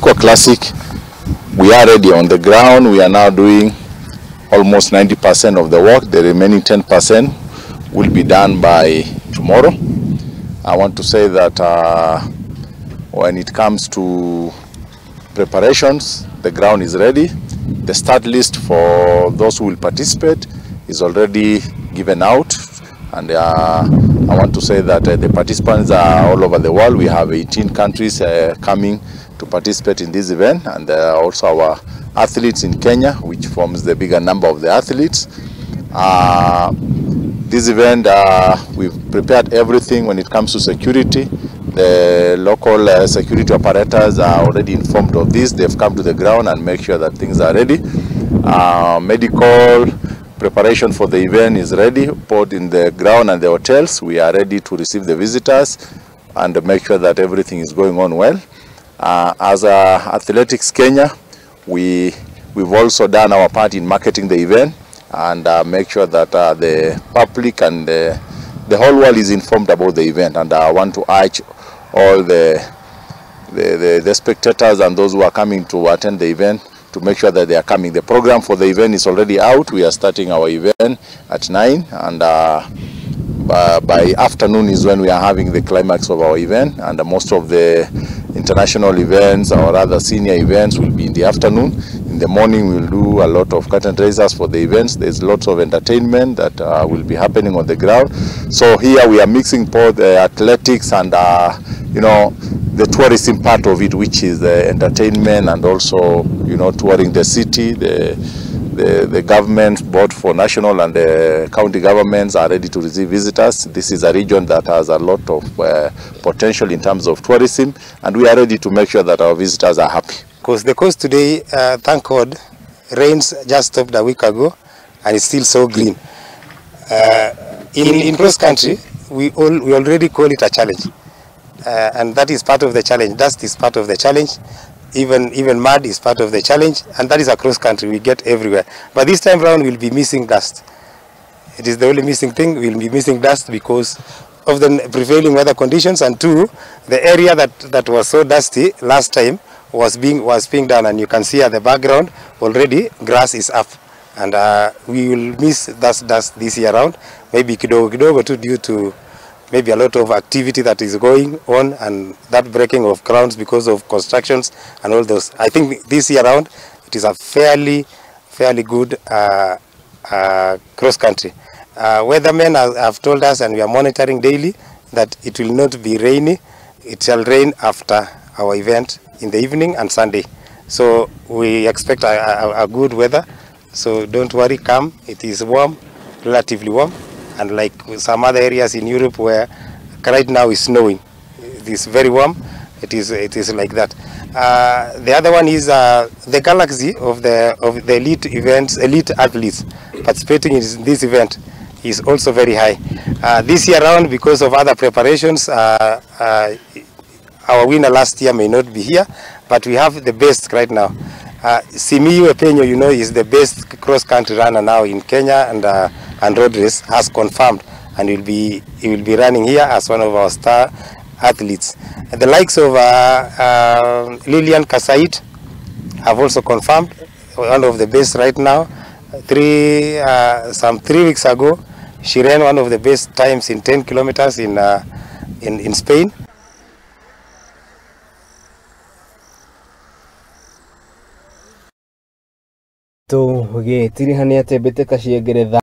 Sirikwa Classic, we are ready on the ground. We are now doing almost 90% of the work. The remaining 10% will be done by tomorrow. I want to say that when it comes to preparations, the ground is ready. The start list for those who will participate is already given out, and I want to say that the participants are all over the world. We have 18 countries coming to participate in this event, and also our athletes in Kenya, which forms the bigger number of the athletes. This event, we've prepared everything when it comes to security. The local security operators are already informed of this. They've come to the ground and make sure that things are ready. Medical preparation for the event is ready, both in the ground and the hotels. We are ready to receive the visitors and make sure that everything is going on well. As Athletics Kenya, we've also done our part in marketing the event and make sure that the public and the whole world is informed about the event. And I want to urge all the spectators and those who are coming to attend the event to make sure that they are coming. The program for the event is already out. We are starting our event at 9, and by afternoon is when we are having the climax of our event, and most of the international events or other senior events will be in the afternoon. In the morning we'll do a lot of curtain raisers for the events. There's lots of entertainment that will be happening on the ground. So here we are mixing both athletics and you know, the tourism part of it, which is the entertainment and also, you know, touring the city. The government, both for national and the county governments, are ready to receive visitors. This is a region that has a lot of potential in terms of tourism, and we are ready to make sure that our visitors are happy. Because the coast today, thank God, rains just stopped a week ago, and it's still so green. In cross country, we already call it a challenge, and that is part of the challenge. Dust is part of the challenge. Even mud is part of the challenge, and that is across country. We get everywhere. But this time around, we'll be missing dust. It is the only missing thing. We'll be missing dust because of the prevailing weather conditions, and two, the area that was so dusty last time was being done, and you can see at the background already grass is up, and we will miss that dust this year around. Maybe kidogo too, due to maybe a lot of activity that is going on and that breaking of grounds because of constructions and all those. I think this year around it is a fairly good cross country. Weathermen have told us, and we are monitoring daily, that it will not be rainy. It shall rain after our event in the evening and Sunday. So we expect a good weather. So don't worry, come. It is warm, relatively warm. And like some other areas in Europe where right now is snowing, it is very warm. It is like that. The other one is the galaxy of the elite athletes participating in this event is also very high. This year around, because of other preparations, our winner last year may not be here, but we have the best right now. Simiyu Epenyo, you know, is the best cross-country runner now in Kenya, and road race has confirmed, and he will be running here as one of our star athletes. And the likes of Lilian Kasait have also confirmed, one of the best right now. Some 3 weeks ago, she ran one of the best times in 10 kilometers in Spain. To ge tiri hania te Mbitika cia Ngeretha